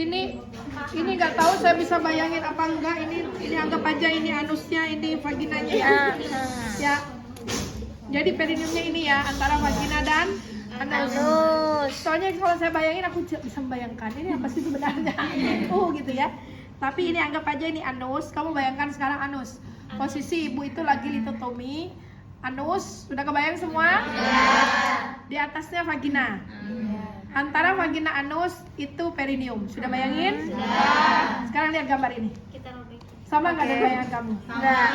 Ini nggak tahu saya bisa bayangin apa enggak. Ini anggap aja ini anusnya, ini vaginanya ya. Ya. Jadi perineumnya ini ya, antara vagina dan anus. Soalnya kalau saya bayangin aku tidak bisa membayangkan ini apa sih sebenarnya. Gitu ya. Tapi ini anggap aja ini anus. Kamu bayangkan sekarang anus. Posisi ibu itu lagi litotomi. Anus, sudah kebayang semua? Di atasnya vagina. Antara vagina anus itu perineum. Sudah bayangin? Sekarang lihat gambar ini. Sama nggak dengan bayangan kamu? Enggak.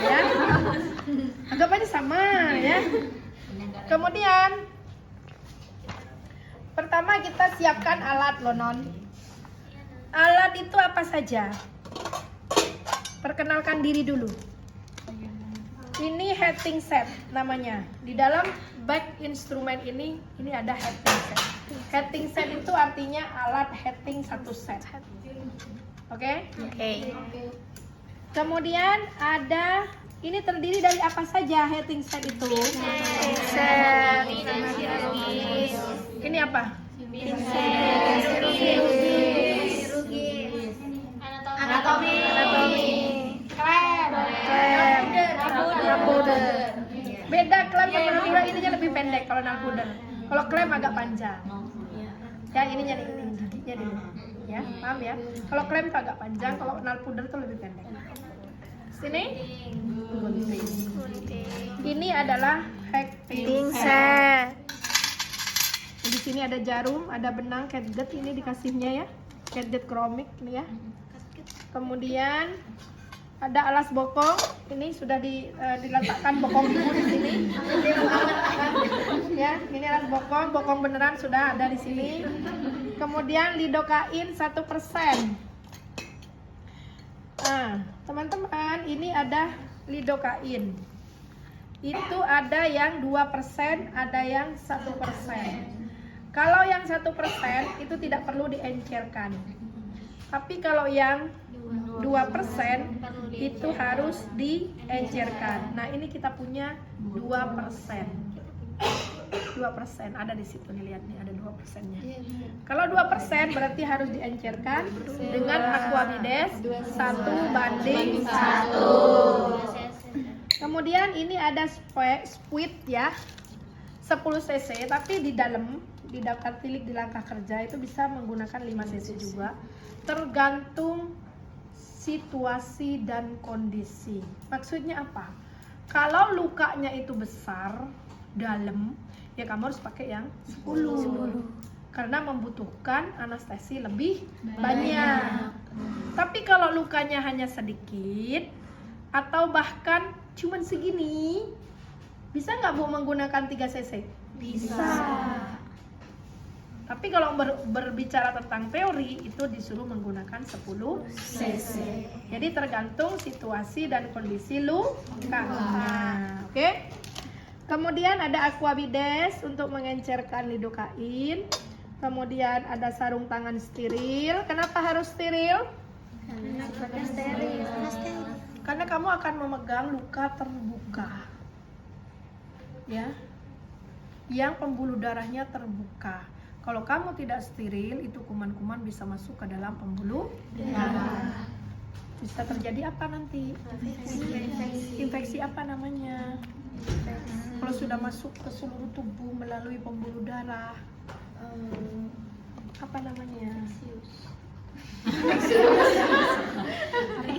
Ya. Anggap aja sama ya. Kemudian pertama kita siapkan alat loh non. Alat itu apa saja? Perkenalkan diri dulu. Ini heading set namanya. Di dalam bag instrumen ini ada heading set. Heading set itu artinya alat heading satu set. Oke? Kemudian ada ini terdiri dari apa saja heading set itu? Set. Ini apa? Anatomi. Nalpuder. Beda klem sama nalpuder, ininya lebih pendek kalau nalpuder. Kalau klem agak panjang. Ya ininya nih, giginya dulu. Ya, paham ya? Kalau klem itu agak panjang, kalau nalpuder itu lebih pendek. Sini. Ini adalah heading set. Di sini ada jarum, ada benang catgut ini dikasihnya ya. Catgut kromik nih ya. Kemudian ada alas bokong, ini sudah diletakkan bokong ibu di sini. Ya, ini alas bokong beneran sudah ada di sini. Kemudian lidokain 1%. Nah, teman-teman, ini ada lidokain. Itu ada yang 2%, ada yang 1%. Kalau yang 1% itu tidak perlu diencerkan. Tapi kalau yang 2% itu harus diencerkan. Nah, ini kita punya 2%. 2% ada di situ nih, lihat nih ada 2%-nya. Kalau 2% berarti harus diencerkan dengan aquavides 1:1. Kemudian ini ada squid ya. 10 cc, tapi di dalam di daftar tilik di langkah kerja itu bisa menggunakan 5 cc juga. Tergantung situasi dan kondisi. Maksudnya apa? Kalau lukanya itu besar, dalam, ya kamu harus pakai yang 10. Karena membutuhkan anestesi lebih banyak. Tapi kalau lukanya hanya sedikit atau bahkan cuman segini, bisa nggak Bu menggunakan 3 cc? Bisa. Tapi kalau berbicara tentang teori itu disuruh menggunakan 10 cc. Jadi tergantung situasi dan kondisi lukanya. Oke? Kemudian ada aquavides untuk mengencerkan lidokain. Kemudian ada sarung tangan steril. Kenapa harus steril? Karena kamu akan memegang luka terbuka. Ya. Yang pembuluh darahnya terbuka. Kalau kamu tidak steril, itu kuman-kuman bisa masuk ke dalam pembuluh darah. Bisa terjadi apa nanti? Infeksi apa namanya? Kalau sudah masuk ke seluruh tubuh melalui pembuluh darah, apa namanya?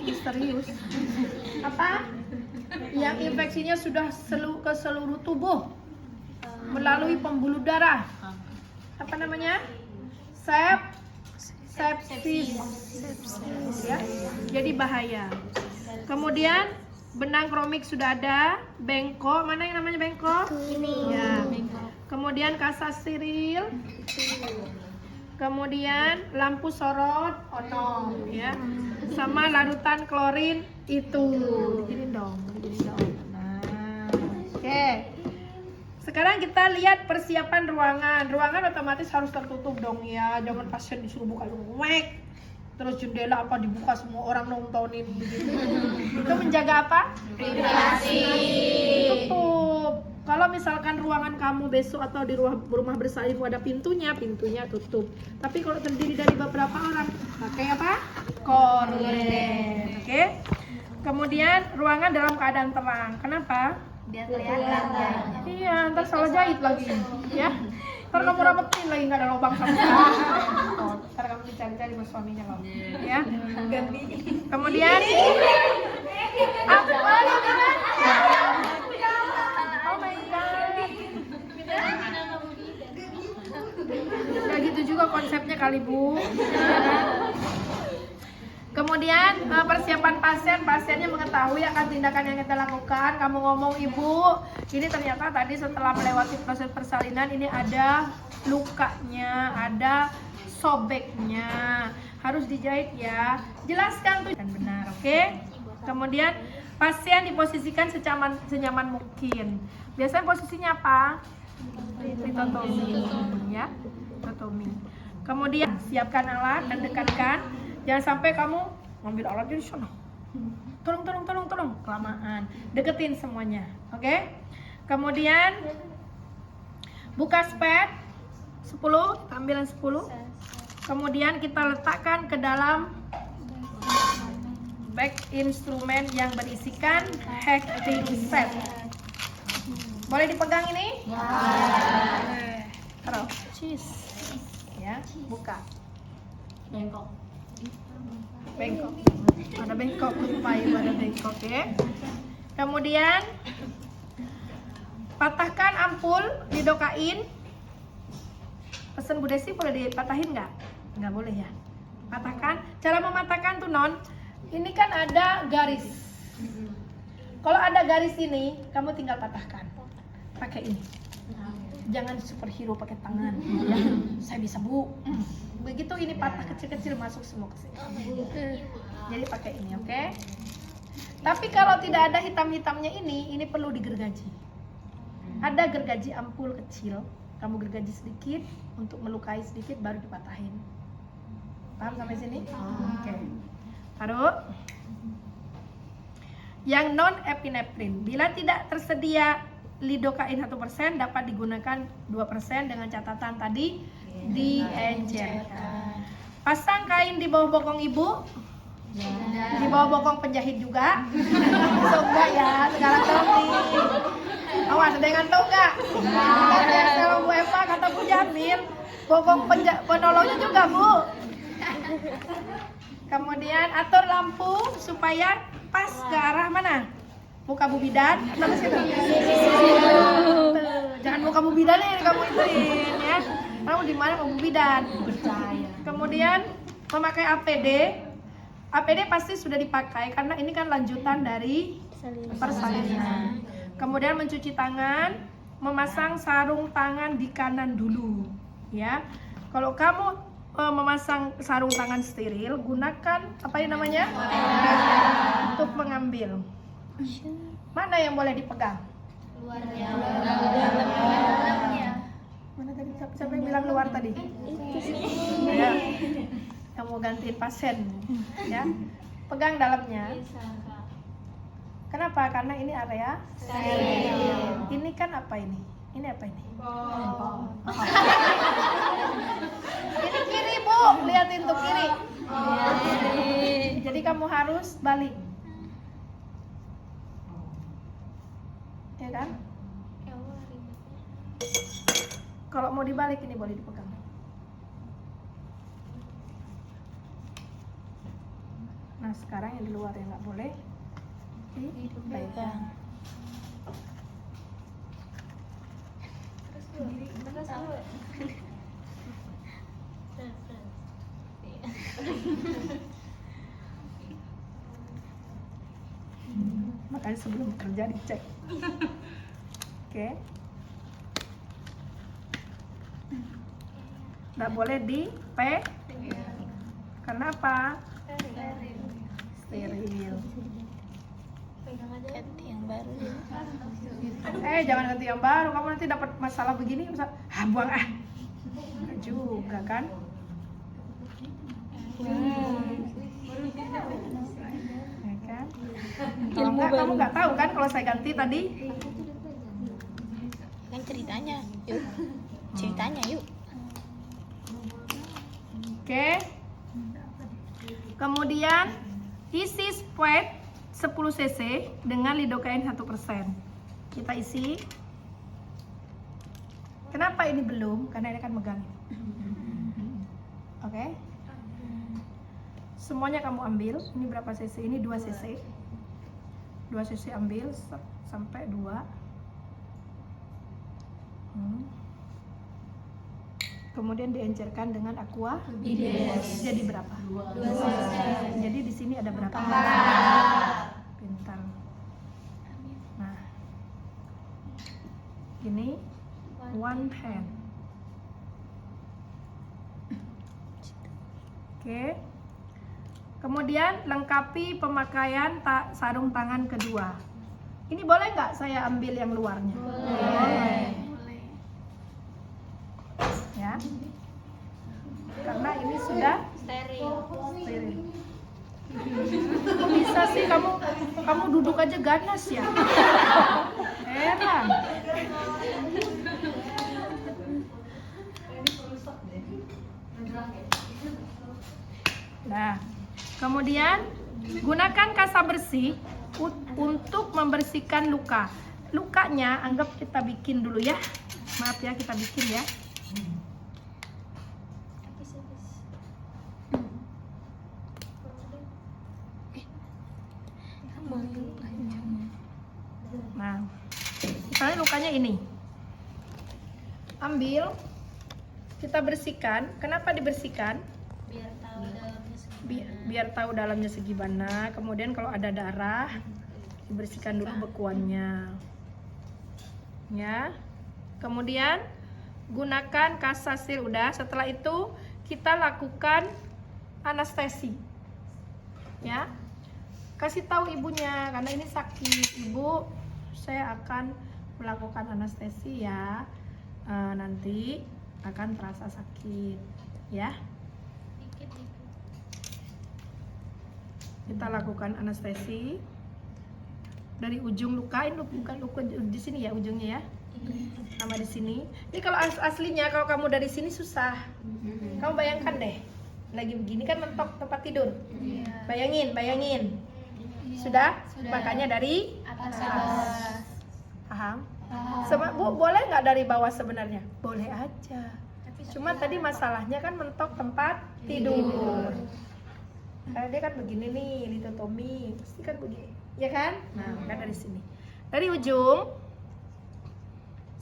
Misterius. Apa? Yang infeksinya sudah ke seluruh tubuh melalui pembuluh darah. Apa namanya? Sepsis. Ya, jadi bahaya. Kemudian benang kromik sudah ada, bengkok, mana yang namanya bengkok? Ini. Ya. Kemudian kasa steril. Kemudian lampu sorot, onom, ya. Sama larutan klorin itu. Begini dong. Nah, oke. Sekarang kita lihat persiapan ruangan. Ruangan otomatis harus tertutup dong ya. Jangan pasien disuruh buka wek. Terus jendela apa dibuka semua orang nontonin begitu. Itu menjaga apa? Privasi. Tutup. Kalau misalkan ruangan kamu besok atau di rumah bersama ada pintunya tutup. Tapi kalau terdiri dari beberapa orang, pakai apa? Korden. Oke. Kemudian ruangan dalam keadaan terang. Kenapa? Biar kelihatan jahitnya. Iya, ntar salah jahit lagi, ya. Ntar kamu rametin lagi nggak ada lubang sama sekali. Oh, ntar kamu dicari-cari sama suaminya kamu, ya. Kemudian apa? Oh my god. Ya gitu juga konsepnya kali Bu. Kemudian persiapan pasiennya mengetahui akan tindakan yang kita lakukan. Kamu ngomong, ibu, ini ternyata tadi setelah melewati proses persalinan ini ada lukanya, ada sobeknya, harus dijahit ya. Jelaskan tuh dan benar, oke? Kemudian pasien diposisikan senyaman mungkin. Biasanya posisinya apa? Litotomi, ya, litotomi. Kemudian siapkan alat dan dekatkan. Jangan sampai kamu ngambil alat di sana. Tolong, kelamaan. Deketin semuanya, oke? Kemudian buka spet 10, ambil 10. Kemudian kita letakkan ke dalam bag instrumen yang berisikan hacking set. Boleh dipegang ini? Taruh. Cheese. Ya, buka. Bengkok. Ada bengkok, lupa ibu ada bengkok ya. Kemudian patahkan ampul, lidokain. Pesen Bu Desi boleh dipatahin nggak? Nggak boleh ya. Patahkan. Cara mematahkan tuh non, ini kan ada garis. Kalau ada garis ini, kamu tinggal patahkan. Pakai ini. Jangan superhero pakai tangan. Ya, saya bisa Bu. Begitu ini patah kecil-kecil masuk semua ke sini. Jadi pakai ini, oke? Tapi kalau tidak ada hitam-hitamnya ini perlu digergaji. Ada gergaji ampul kecil, kamu gergaji sedikit untuk melukai sedikit baru dipatahin. Paham sampai sini? Oke. Taruh. Yang non epinefrin, bila tidak tersedia lidokain 1% dapat digunakan 2% dengan catatan tadi diencerkan. Pasang kain di bawah bokong ibu, di bawah bokong penjahit juga. So enggak ya, sekarang tahu nih. Awas ada yang ngantuk enggak? Kalau Bu Eva kata Bu Jamil, bokong penolongnya juga Bu. Kemudian atur lampu supaya pas ke arah mana? Muka Bu Bidan atau ke situ? Jangan muka Bu Bidan yang kamu ituin ya. Kamu di mana Bu Bidan? Percaya. Kemudian memakai APD. APD pasti sudah dipakai karena ini kan lanjutan dari persalinan. Kemudian mencuci tangan, memasang sarung tangan di kanan dulu, ya. Kalau kamu memasang sarung tangan steril, gunakan apa yang namanya? Untuk mengambil. Mana yang boleh dipegang? Luarnya. Mana tadi? Siapa yang bilang luar tadi? Ya. Yang mau gantiin pasien, ya. Pegang dalamnya. Kenapa? Karena ini area steril. Ini kan apa ini? Ini apa ini? Ini kiri Bu, lihatin tuh kiri. Jadi kamu harus balik. Ya kan? Kalau mau dibalik ini boleh dipegang. Nah sekarang yang di luar yang nggak boleh dipegang. Makanya sebelum kerja dicek. Oke. Nggak boleh Kenapa? Steril. Ganti yang baru. Jangan ganti yang baru. Kamu nanti dapat masalah begini, buang Nggak juga kan? Ya kan? Kalau nggak, kamu nggak tahu kan kalau saya ganti tadi? Yang ceritanya, yuk. Ceritanya, yuk. Oke. Kemudian isi spuit 10 cc dengan lidocaine 1%. Kita isi. Kenapa ini belum? Karena ini kan megang. Oke. Semuanya kamu ambil. Ini berapa cc? Ini 2 cc. 2 cc ambil sampai 2. Kemudian diencerkan dengan aqua. Jadi berapa? 2. Jadi di sini ada berapa? 4. Pintar. Nah, ini 1 pen. Oke. Kemudian lengkapi pemakaian sarung tangan kedua. Ini boleh nggak saya ambil yang luarnya? Boleh. Ya. Karena ini sudah Steril. steril. Kok bisa sih kamu duduk aja ganas ya? Heran. Nah, kemudian gunakan kasa bersih untuk membersihkan luka. Lukanya anggap kita bikin dulu ya. Maaf ya, kita bikin ya. Nah, misalnya lukanya ini. Ambil, kita bersihkan. Kenapa dibersihkan? Biar tahu dalamnya segini. Biar tahu dalamnya segi mana. Kemudian kalau ada darah, dibersihkan dulu bekuannya. Ya. Kemudian gunakan kasa sil udah. Setelah itu kita lakukan anestesi. Ya. Kasih tahu ibunya karena ini sakit. Ibu, saya akan melakukan anestesi ya. Nanti akan terasa sakit, ya. Kita lakukan anestesi dari ujung luka. Ini bukan luka di sini ya ujungnya ya. Sama di sini. Ini kalau aslinya kalau kamu dari sini susah. Kamu bayangkan deh. Lagi begini kan mentok tempat tidur. Bayangin. Sudah? Makanya dari Atas. Paham? Bu, boleh nggak dari bawah sebenarnya? Boleh aja. Cuma tadi masalahnya kan mentok tempat tidur. Karena dia kan begini nih, litotomi, pasti kan begini, ya kan? Nah, kan dari sini, dari ujung.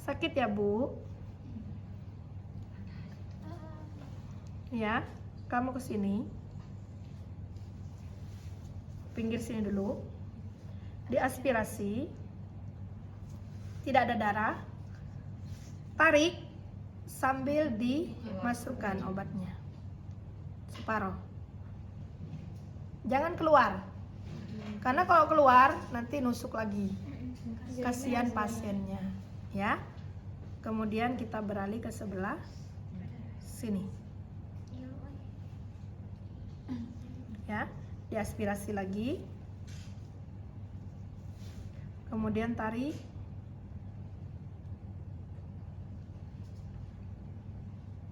Sakit ya Bu? Ya, kamu ke sini, pinggir sini dulu, diaspirasi, tidak ada darah, tarik sambil dimasukkan obatnya, separuh. Jangan keluar, karena kalau keluar nanti nusuk lagi, kasihan pasiennya, ya. Kemudian kita beralih ke sebelah sini, ya. Diaspirasi lagi, kemudian tarik,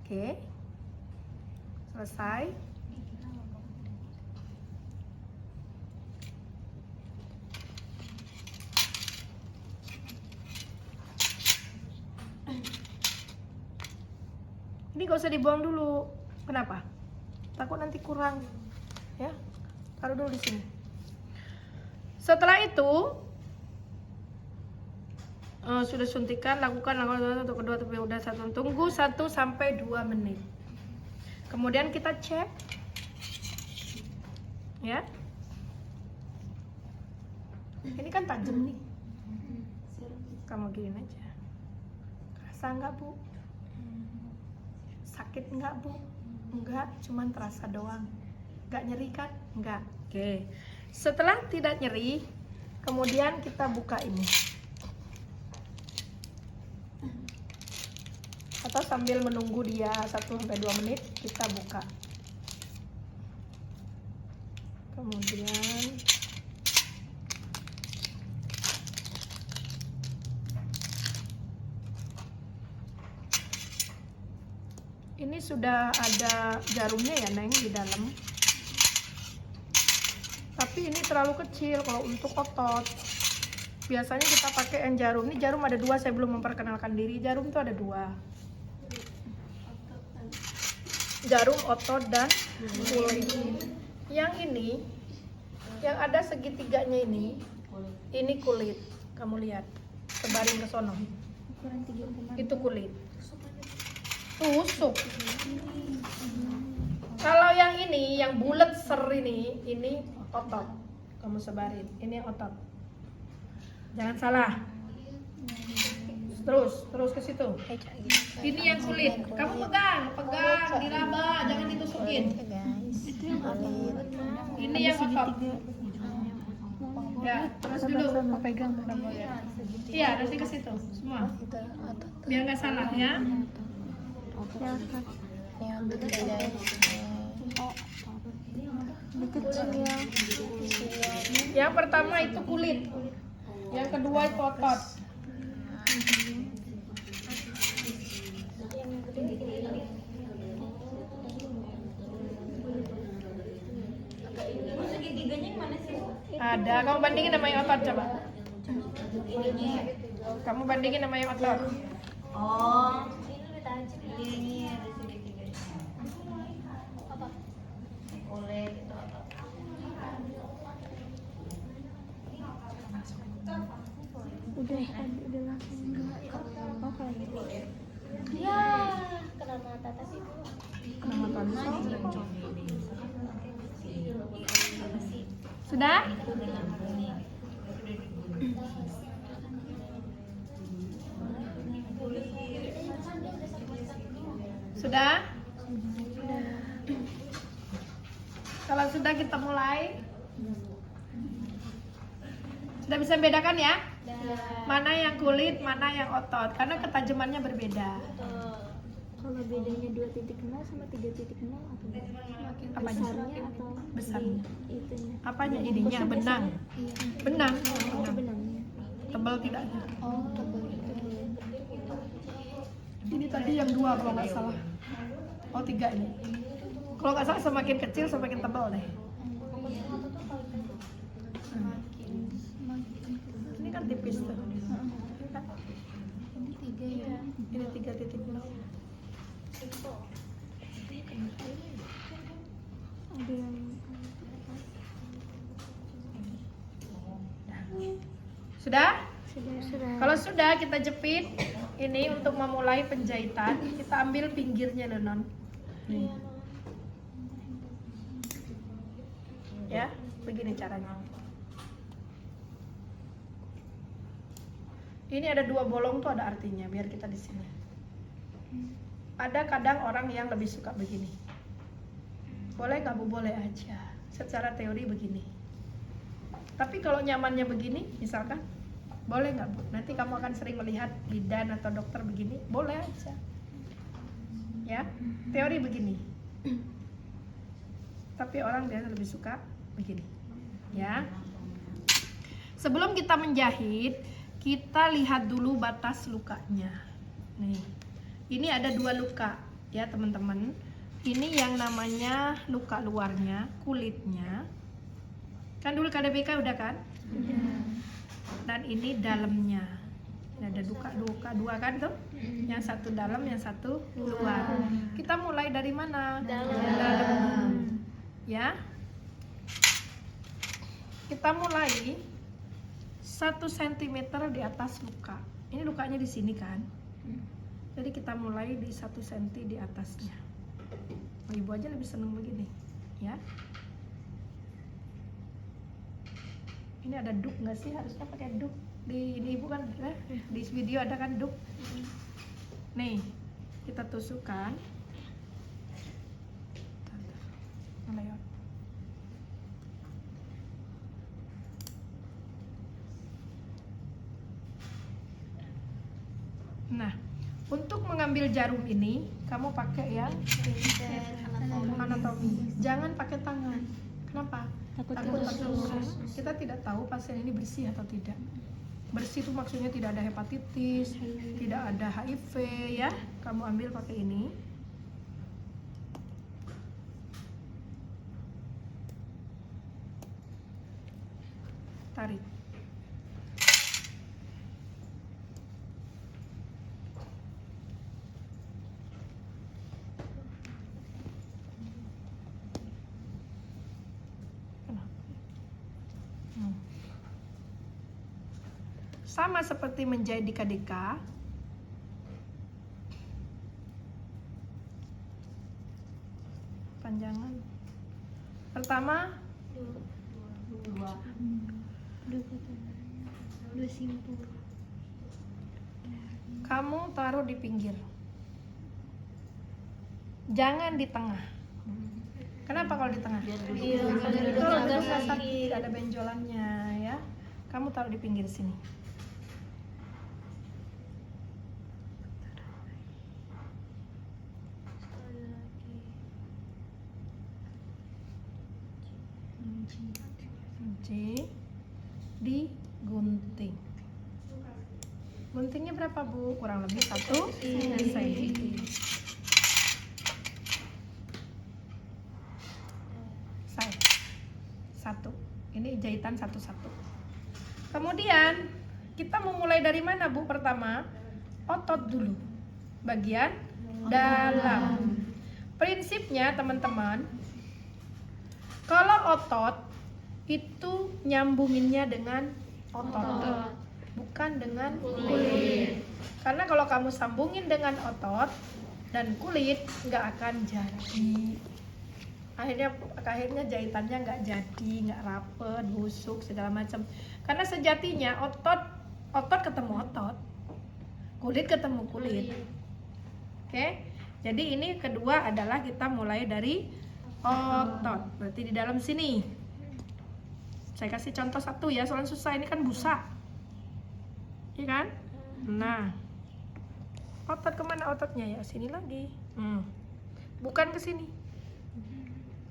oke, selesai. Ini gak usah dibuang dulu. Kenapa? Takut nanti kurang. Ya, taruh dulu di sini. Setelah itu sudah suntikan, lakukan untuk kedua tapi udah satu. Tunggu 1 sampai 2 menit. Kemudian kita cek. Ya. Ini kan tajam nih. Kamu gini aja. Rasa nggak Bu? Sakit nggak Bu? Enggak, cuman terasa doang. Nggak nyeri kan? Enggak. Oke. Setelah tidak nyeri, kemudian kita buka ini. Atau sambil menunggu dia 1 sampai 2 menit, kita buka. Kemudian Ini sudah ada jarumnya ya Neng di dalam. Tapi ini terlalu kecil kalau untuk otot. Biasanya kita pakai yang jarum. Ini jarum ada 2, saya belum memperkenalkan diri. Jarum tuh ada 2. Jarum otot dan kulit. Yang ini, yang ada segitiganya ini kulit. Kamu lihat, sebarin ke sono. Itu kulit. Tusuk. Kalau yang ini, yang bulat ser ini otot. Kamu sebarin. Ini otot. Jangan salah. Terus ke situ. Ini yang kulit. Kamu pegang, diraba, jangan ditusukin. Ini yang otot. Ya, terus dulu. Pegang. Iya, nanti ke situ semua. Biar nggak salah ya. Yang pertama itu kulit. Yang kedua itu otot. Ada, kamu bandingin sama yang otot coba. Kamu bandingin sama yang otot. Oh, ini lebih tajam. Ini ada segitiga. Apa? Kulit itu apa? Udah langsung. Oh, kalau gitu. Ya, kena mata tapi itu. Kena mata. Sudah? Sudah? Kalau sudah kita mulai. Sudah bisa bedakan ya? Mana yang kulit, mana yang otot, karena ketajamannya berbeda. Kalau bedanya 2.0 sama 3.0 atau Apanya? besarnya atau Besarnya. itunya? Apanya ininya? Benang. Iya. Benang. Oh, benangnya. Tebal tidak ada. Oh, tebal. Ini tadi yang 2 kalau nggak salah. Oh 3 ini. Kalau nggak salah semakin kecil semakin tebal deh. Ini kan tipis tuh. Ini 3 ya. Ini 3.0. Ada yang Sudah? sudah. Kalau sudah kita jepit. Ini untuk memulai penjahitan. Kita ambil pinggirnya loh non. Nih. Ya, begini caranya. Ini ada 2 bolong tuh ada artinya, biar kita di sini. Ada kadang orang yang lebih suka begini. Boleh nggak Bu? Boleh aja. Secara teori begini. Tapi kalau nyamannya begini, misalkan, boleh nggak Bu? Nanti kamu akan sering melihat bidan atau dokter begini, boleh aja. Ya, teori begini. Tapi orang biasa lebih suka begini. Ya. Sebelum kita menjahit, kita lihat dulu batas lukanya. Nih. Ini ada 2 luka ya teman-teman. Ini yang namanya luka luarnya, kulitnya. Kan dulu KDBK udah kan? Dan ini dalamnya. Ini ada luka 2 kan tuh? Yang satu dalam, yang satu luar. Kita mulai dari mana? Dalam. Ya. Kita mulai 1 cm di atas luka. Ini lukanya di sini kan? Jadi kita mulai di 1 cm di atasnya. Oh, ibu aja lebih seneng begini, ya. Ini ada duk nggak sih? Harusnya pakai duk. Di ini ibu kan, di video ada kan duk. Nih, kita tusukkan. Lewat. Nah, untuk mengambil jarum ini, kamu pakai yang anatomi. Jangan pakai tangan. Kenapa? Takut terus. Kita tidak tahu pasien ini bersih atau tidak. Bersih itu maksudnya tidak ada hepatitis, tidak ada HIV ya. Kamu ambil pakai ini. tarik. Sama seperti menjahit di KDK. Panjangan. Pertama, dua simpul. kamu taruh di pinggir. Jangan di tengah. Kenapa kalau di tengah? Itu agak sakit, ada benjolannya ya. Kamu taruh di pinggir sini. Kunci, digunting. Guntingnya berapa Bu? Kurang lebih 1 cm. Satu. Ini jahitan satu-satu. Kemudian kita mau mulai dari mana Bu? Pertama, otot dulu. Bagian dalam. Prinsipnya teman-teman, kalau otot itu nyambunginnya dengan otot, bukan dengan kulit. Karena kalau kamu sambungin dengan otot dan kulit, nggak akan jadi. Akhirnya jahitannya nggak jadi, nggak rapet, busuk segala macam. Karena sejatinya otot ketemu otot, kulit ketemu kulit. Oke, jadi ini kedua adalah kita mulai dari otot. Berarti di dalam sini. Saya kasih contoh satu ya, soalnya susah, ini kan busa, iya kan? Nah, otot kemana ototnya ya? Sini lagi. Bukan ke sini.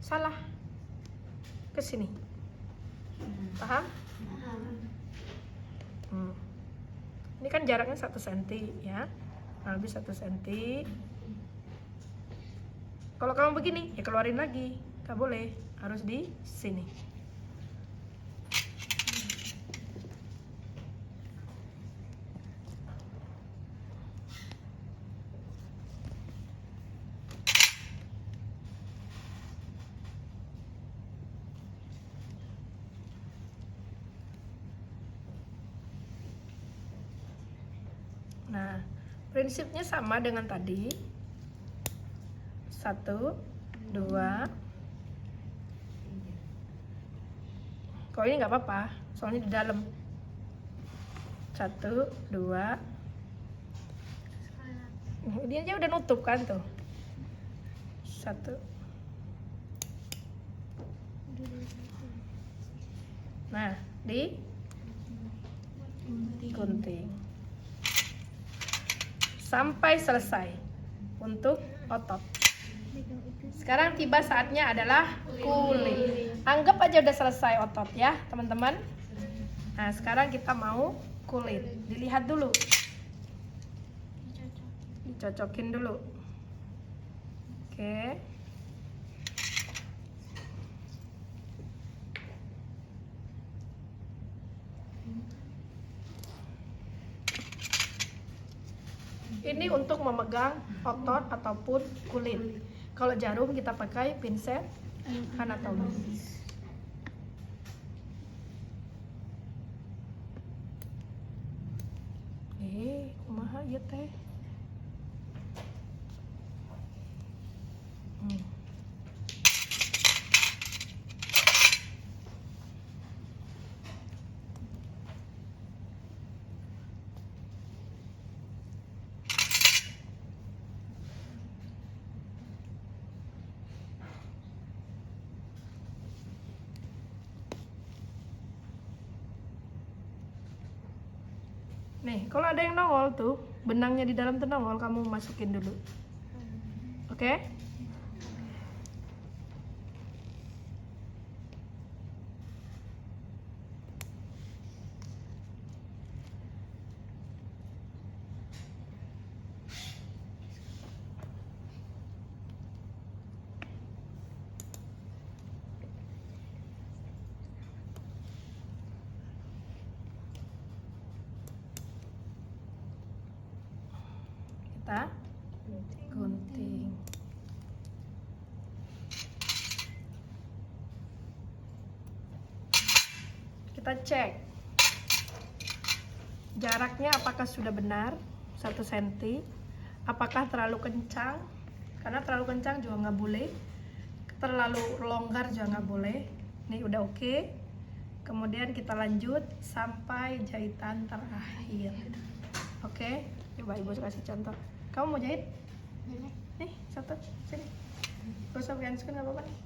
Salah. Ke sini. Paham? Ini kan jaraknya 1 cm ya. Nah, lebih 1 cm. Kalau kamu begini, ya keluarin lagi. Gak boleh, harus di sini. Nah, prinsipnya sama dengan tadi. 1, 2. Kalau ini nggak apa-apa, soalnya di dalam. 1, 2. Ini aja udah nutup kan tuh. 1. Nah, di gunting sampai selesai untuk otot. Sekarang tiba saatnya adalah kulit. Anggap aja udah selesai otot ya teman-teman. Nah, sekarang kita mau kulit. Dilihat dulu, dicocokin dulu. Oke. Ini untuk memegang otot ataupun kulit. Kalau jarum kita pakai pinset anatomi. Kumaha ieu teh? Nih, kalau ada yang nongol tuh, benangnya di dalam tuh nongol, kamu masukin dulu. Oke? Hah? Gunting. Kita cek jaraknya apakah sudah benar 1 cm, apakah terlalu kencang, karena terlalu kencang juga nggak boleh, terlalu longgar juga nggak boleh. Ini udah oke. Kemudian kita lanjut sampai jahitan terakhir. Oke, coba ibu kasih contoh. Kamu mau jahit? Nih, satu, sini. Gak usah pakai handscoon, nggak apa-apa nih.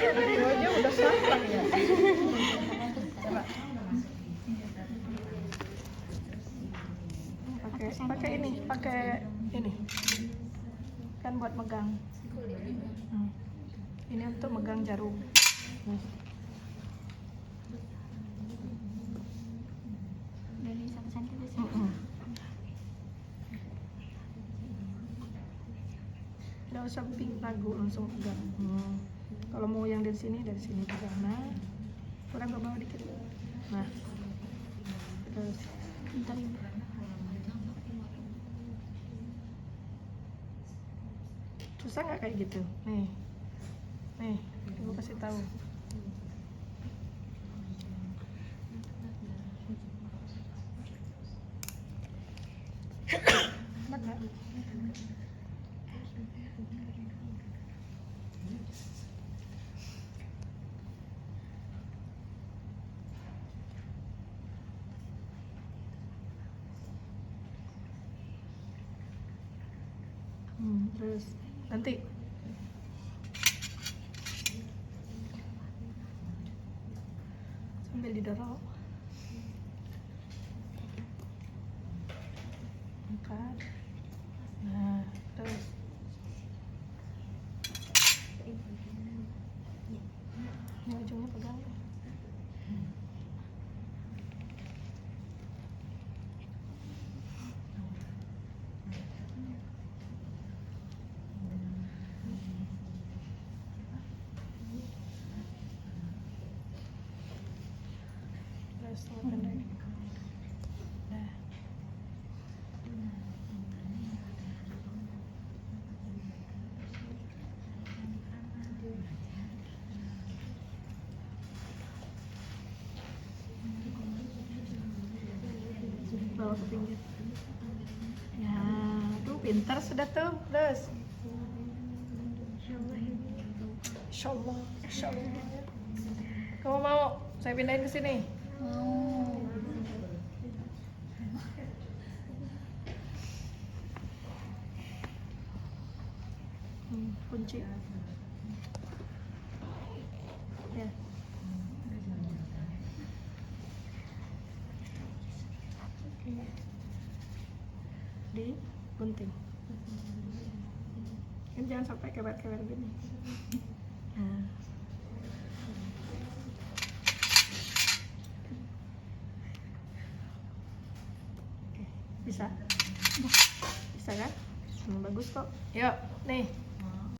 Ibu aja udah salah ya. Coba. Pakai ini. Kan buat megang. Ini untuk megang jarum. Dari 1 cm. Nggak usah ragu, langsung pegang. Kalau mau yang dari sini pegang. Nah, kurang ke bawah dikit. Nah, terus. Bentar ibu. Susah nggak kayak gitu? Nih, ibu kasih tahu. Mana? Terus nanti sambil didorong, angkat. Nah, terus ini ujungnya pegang. Terus pendek. Nah. Bawa ke pinggir. Ya, tuh pintar sudah tuh. Terus. Insyaallah. Kamu mau saya pindahin ke sini? Mau. Kunci. Ya. Di gunting. Kan jangan sampai kebar-kebar gini. Nah. Oke, bisa? Bisa kan? Bagus kok. Yuk, nih.